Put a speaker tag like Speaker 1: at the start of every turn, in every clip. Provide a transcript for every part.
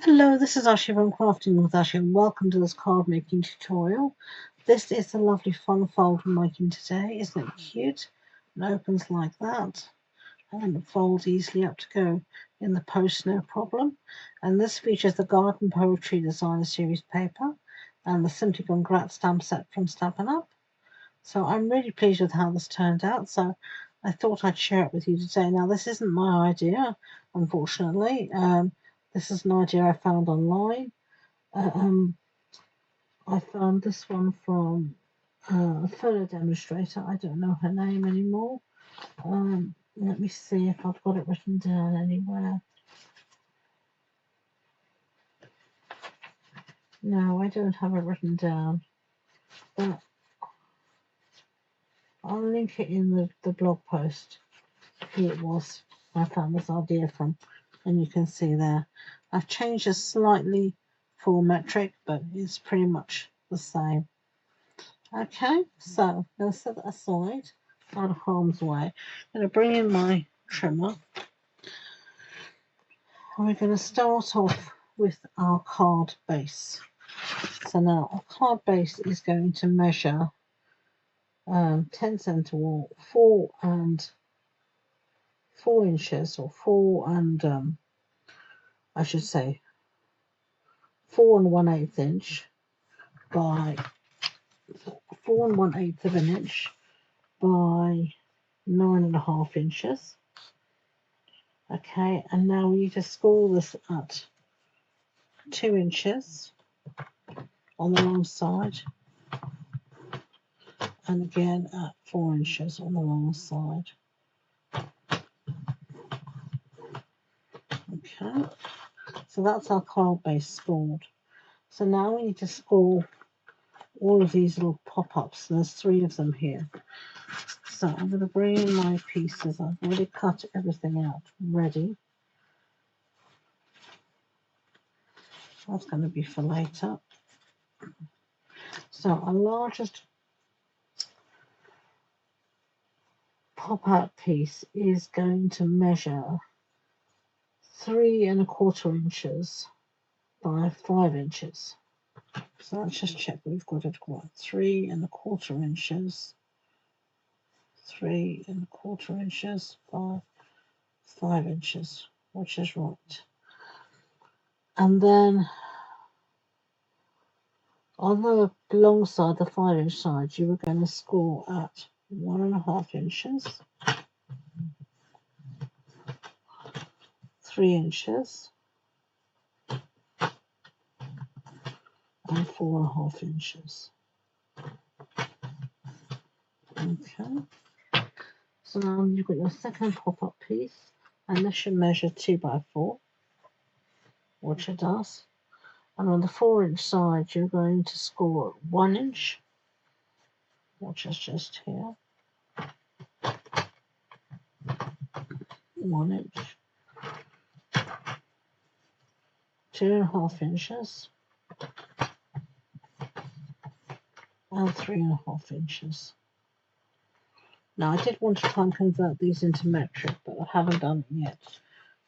Speaker 1: Hello, this is Ashee from Crafting with Ashee and welcome to this card making tutorial. This is the lovely fun fold I'm making today. Isn't it cute? It opens like that and then it folds easily up to go in the post, no problem. And this features the Garden Poetry Designer Series paper and the Simply Congrats stamp set from Stampin' Up. So I'm really pleased with how this turned out, so I thought I'd share it with you today. Now this isn't my idea, unfortunately. This is an idea I found online. Um, I found this one from a fellow demonstrator. I don't know her name anymore. Let me see if I've got it written down anywhere. No, I don't have it written down. But I'll link it in the blog post who it was I found this idea from. And you can see there. I've changed it slightly for metric, but it's pretty much the same. Okay, so I'm going to set that aside out of harm's way. I'm going to bring in my trimmer. And we're going to start off with our card base. So now our card base is going to measure 10 centimeter wall, 4 inches, or 4 and I should say 4 1/8 inch by 4 1/8 of an inch by 9.5 inches. Okay, and now we need to score this at 2 inches on the long side, and again at 4 inches on the long side. Okay, so that's our card base scored. So now we need to score all of these little pop-ups. There's 3 of them here. So I'm going to bring in my pieces. I've already cut everything out ready. That's going to be for later. So our largest pop-out piece is going to measure 3 1/4 inches by 5 inches. So let's just check we've got it right. 3 1/4 inches. 3 1/4 inches by 5 inches, which is right. And then on the long side, the 5 inch side, you were going to score at 1.5 inches, 3 inches, and 4.5 inches. Okay. So now you've got your second pop-up piece, and this should measure 2 by 4, which it does. And on the 4 inch side, you're going to score 1 inch, which is just here. 1 inch. 2.5 inches. And 3.5 inches. Now I did want to try and convert these into metric, but I haven't done it yet.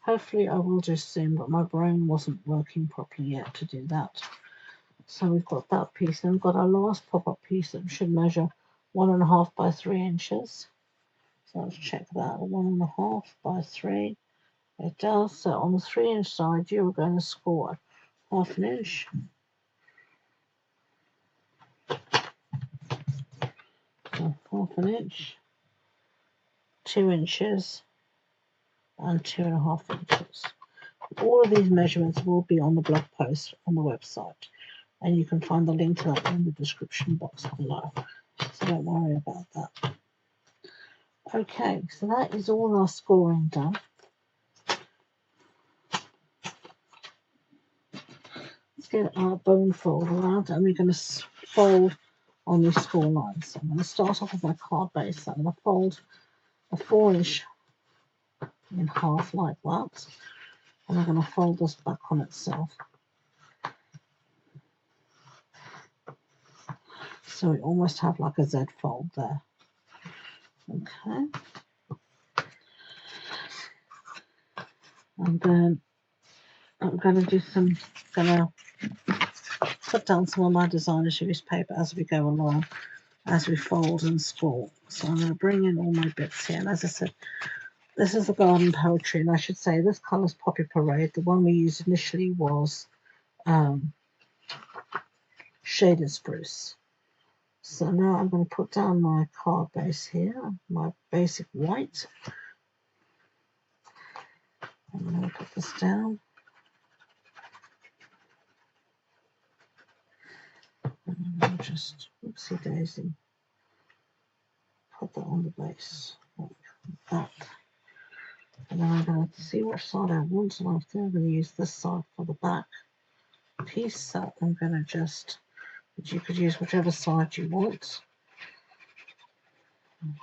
Speaker 1: Hopefully I will do soon, but my brain wasn't working properly yet to do that. So we've got that piece, and we've got our last pop-up piece that should measure 1.5 by 3 inches. So let's check that. 1.5 by 3. It does. So on the 3 inch side, you're going to score 1/2 inch. So 1/2 inch, 2 inches, and 2.5 inches. All of these measurements will be on the blog post on the website, and you can find the link to that in the description box below, so don't worry about that. Okay, so that is all our scoring done. Let's get our bone folder out, and we're going to fold on these score lines. So I'm going to start off with my card base. I'm going to fold a 4 inch in half like that, and I'm going to fold this back on itself. So we almost have like a Z fold there. Okay. And then I'm going to put down some of my designer series paper as we go along, as we fold and spool. So I'm going to bring in all my bits here. And as I said, this is the garden poetry, and I should say this colour's Poppy Parade. The one we used initially was Shaded Spruce. So now I'm going to put down my card base here, my basic white. I'm going to put this down. And I'll just, oopsie daisy, put that on the base, like that. And then I'm going to see which side I want, and I think I'm going to use this side for the back piece. So I'm going to just, you could use whichever side you want. And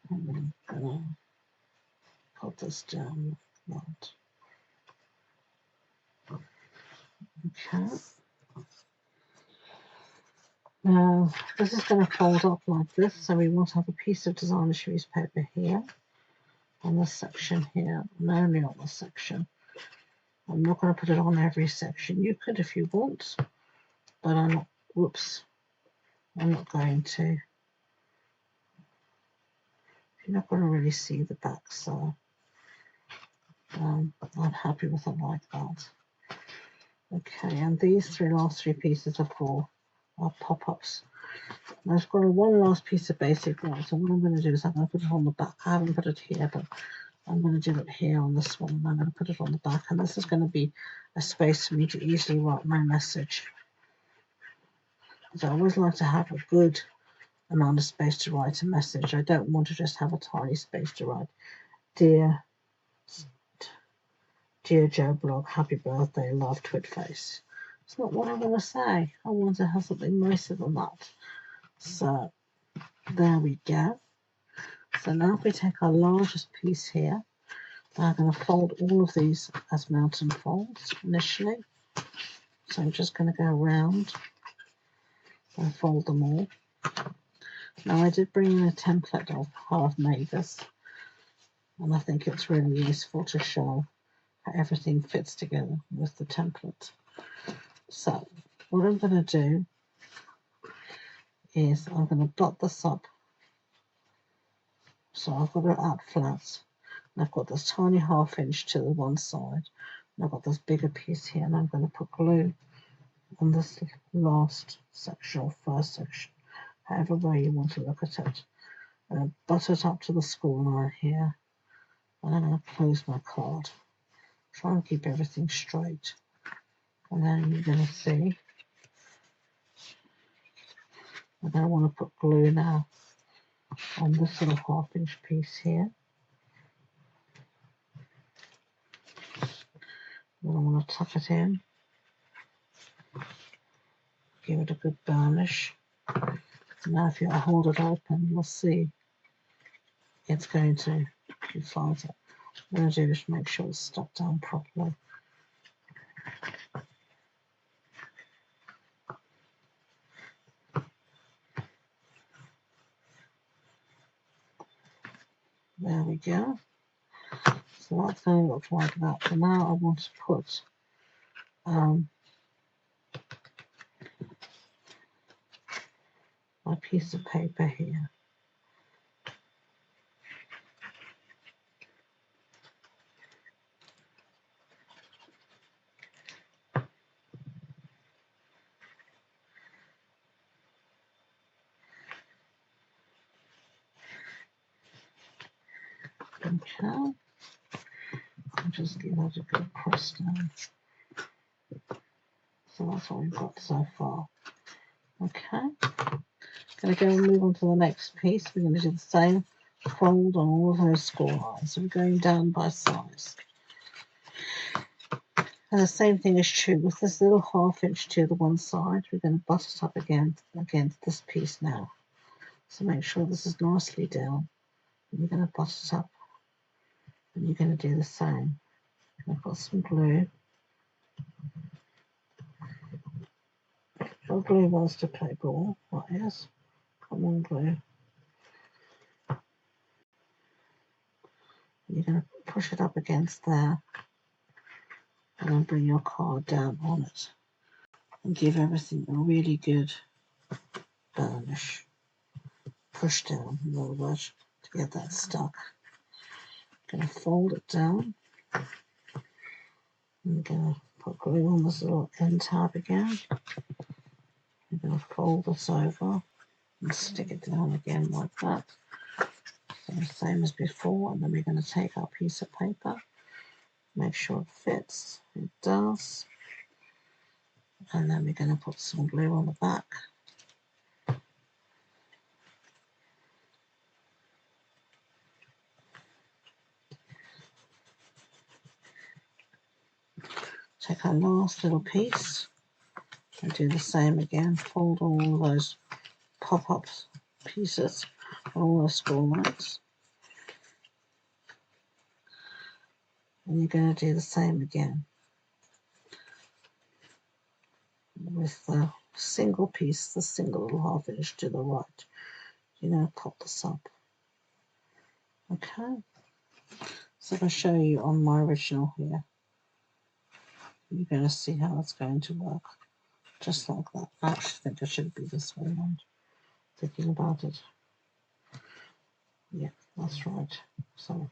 Speaker 1: I'm going to put this down like that. Okay. Now, this is going to fold up like this, so we want to have a piece of designer series paper here, on this section here, and only on this section. I'm not going to put it on every section. You could if you want, but I'm not, whoops, I'm not going to. You're not going to really see the back, so I'm happy with it like that. Okay, and these last three pieces are for our pop-ups. I've got one last piece of basic white, so what I'm going to do is I'm going to put it on the back. I haven't put it here, but I'm going to do it here on this one. I'm going to put it on the back, and this is going to be a space for me to easily write my message. So I always like to have a good amount of space to write a message. I don't want to just have a tiny space to write, Dear Joe Blog, happy birthday, love, twit face. It's not what I want to say. I want to have something nicer than that. So there we go. So now if we take our largest piece here, I'm going to fold all of these as mountain folds initially. So I'm just going to go around and fold them all. Now I did bring in a template of how I've made this, and I think it's really useful to show how everything fits together with the template. So what I'm going to do is I'm going to dot this up. So I've got it out flat, and I've got this tiny 1/2 inch to the one side, and I've got this bigger piece here, and I'm going to put glue on this last section or first section, however way you want to look at it. And butt it up to the school line here, and I'm going to close my card. Try and keep everything straight, and then you're going to see. I'm going to want to put glue now on this little 1/2 inch piece here. Then I want to tuck it in, give it a good burnish. Now if you hold it open, you'll see it's going to be fine. What I'm going to do is make sure it's stuck down properly. There we go. So that's going to look like that. So now I want to put my piece of paper here. Okay. I'll just give that a good press down. So that's what we've got so far. Okay. Going to go and move on to the next piece. We're going to do the same fold on all of those score lines. So we're going down by size. And the same thing is true with this little 1/2 inch to the one side. We're going to butt it up again against this piece now. So make sure this is nicely down. And you're going to butt it up. And you're going to do the same. I've got some glue. Your glue wants to play ball. What is? Come on, glue. You're going to push it up against there. and then bring your card down on it and give everything a really good burnish. Push down a little bit to get that stuck. I'm going to fold it down. I'm going to put glue on this little end tab again. I'm going to fold this over and stick it down again like that. So the same as before, and then we're going to take our piece of paper, make sure it fits. It does. And then we're going to put some glue on the back. Take our last little piece and do the same again. Fold all of those pop-up pieces, all those score lines. And you're going to do the same again with the single piece, the single little half inch to the right. You're going to pop this up. Okay, so I'll show you on my original here. You're going to see how it's going to work, just like that. I actually think it should be this way around, thinking about it. Yeah, that's right. So,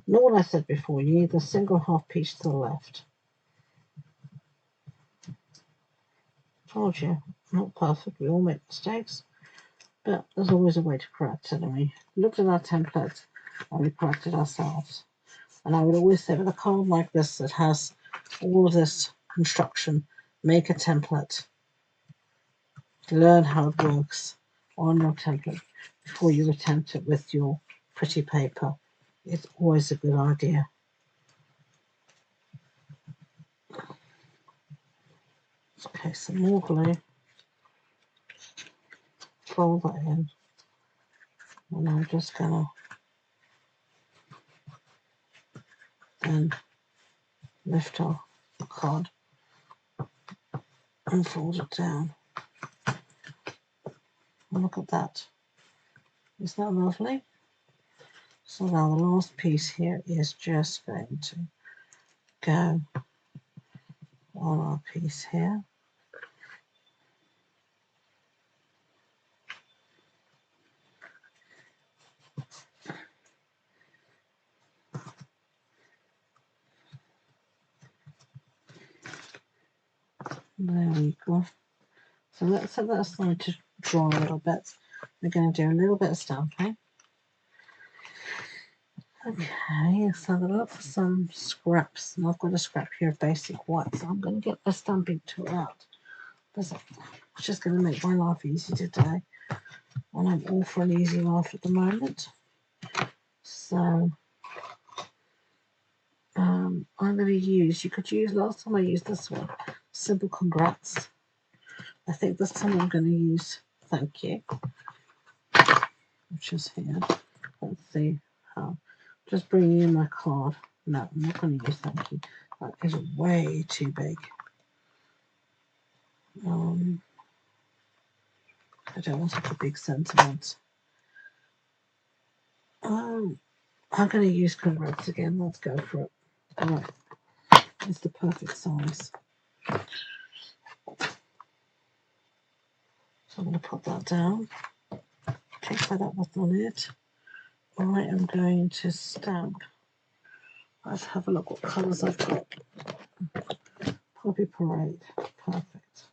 Speaker 1: know what I said before, you need the single half piece to the left. Told you, not perfect, we all make mistakes, but there's always a way to correct it, and we looked at our template and we corrected ourselves. And I would always say with a card like this that has all of this construction, make a template. Learn how it works on your template before you attempt it with your pretty paper. It's always a good idea. Okay, some more glue. Fold that in. And I'm just going to then lift our card and fold it down. And look at that. Isn't that lovely? So now the last piece here is just going to go on our piece here. There we go. So let's set that aside to dry a little bit. We're going to do a little bit of stamping. Okay, so I've got some scraps, and I've got a scrap here of basic white, so I'm going to get a stamping tool out. It's just going to make my life easy today, and I'm all for an easy life at the moment. So I'm going to use, you could use, last time I used this one, Simple Congrats. I think this time I'm going to use Thank You, which is here. Let's see how. Just bringing in my card. No, I'm not going to use Thank You. That is way too big. I don't want such a big sentiment. I'm going to use Congrats again. Let's go for it. All right. It's the perfect size. So I'm going to put that down. Pick that up what's on it. I am going to stamp. Let's have a look what colours I've got. Poppy Parade. Perfect.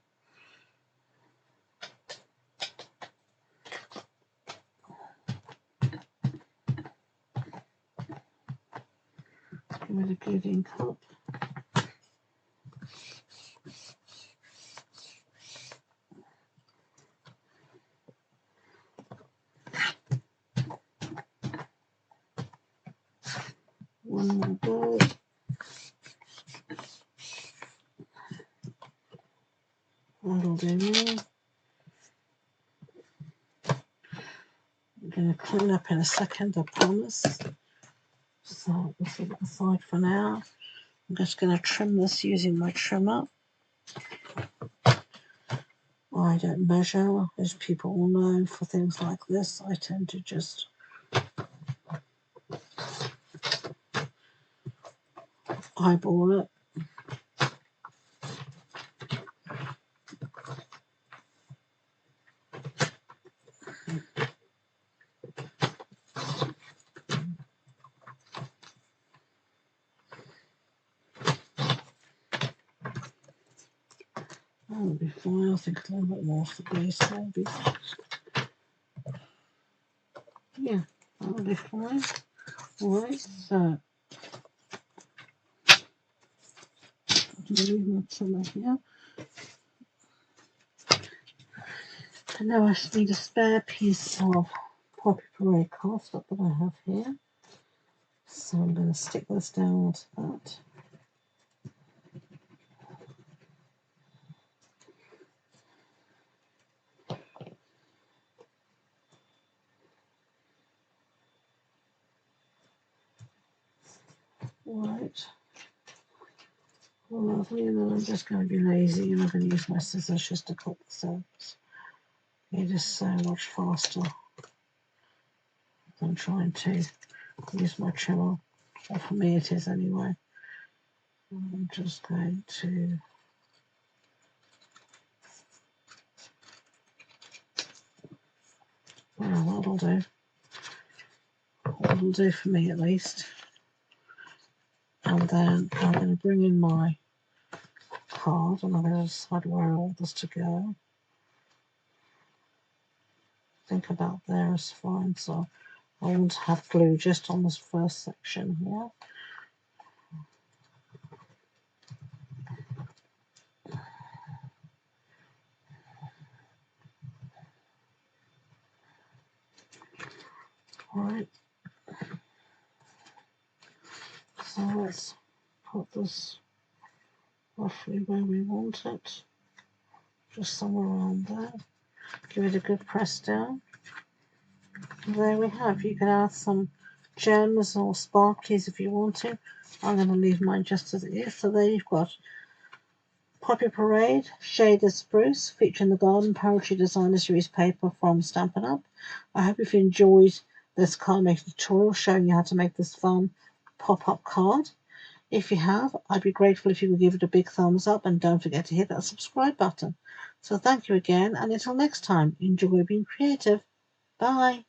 Speaker 1: Give me the good ink up. One more go. That'll do me. I'm going to clean up in a second, I promise. So let's leave it aside for now. I'm just going to trim this using my trimmer. I don't measure, as people will know, for things like this. I tend to just eyeball it. That'll be fine. I think a little bit more for the base maybe. Yeah, that'll be fine. Alright, so I'm going to leave my trimmer here. And now I just need a spare piece of Poppy Parade cardstock that I have here. So I'm going to stick this down onto that. Right. Lovely, and then I'm just going to be lazy and I'm going to use my scissors just to cut this out. It is so much faster than trying to use my trimmer. Or for me it is anyway. I'm just going to well, that'll do. That'll do for me at least. And then I'm going to bring in my card and I'm going to decide where I want this to go. Think about there is fine, so I want to have glue just on this first section here. Alright, so let's put this roughly where we want it, just somewhere around there. Give it a good press down. And there we have. You can add some gems or sparklies if you want to. I'm going to leave mine just as it is. So there you've got Poppy Parade Shaded Spruce featuring the Garden Poetry Designer Series paper from Stampin' Up. I hope you've enjoyed this card making tutorial showing you how to make this fun pop-up card. If you have, I'd be grateful if you would give it a big thumbs up and don't forget to hit that subscribe button. So thank you again, and until next time, enjoy being creative. Bye.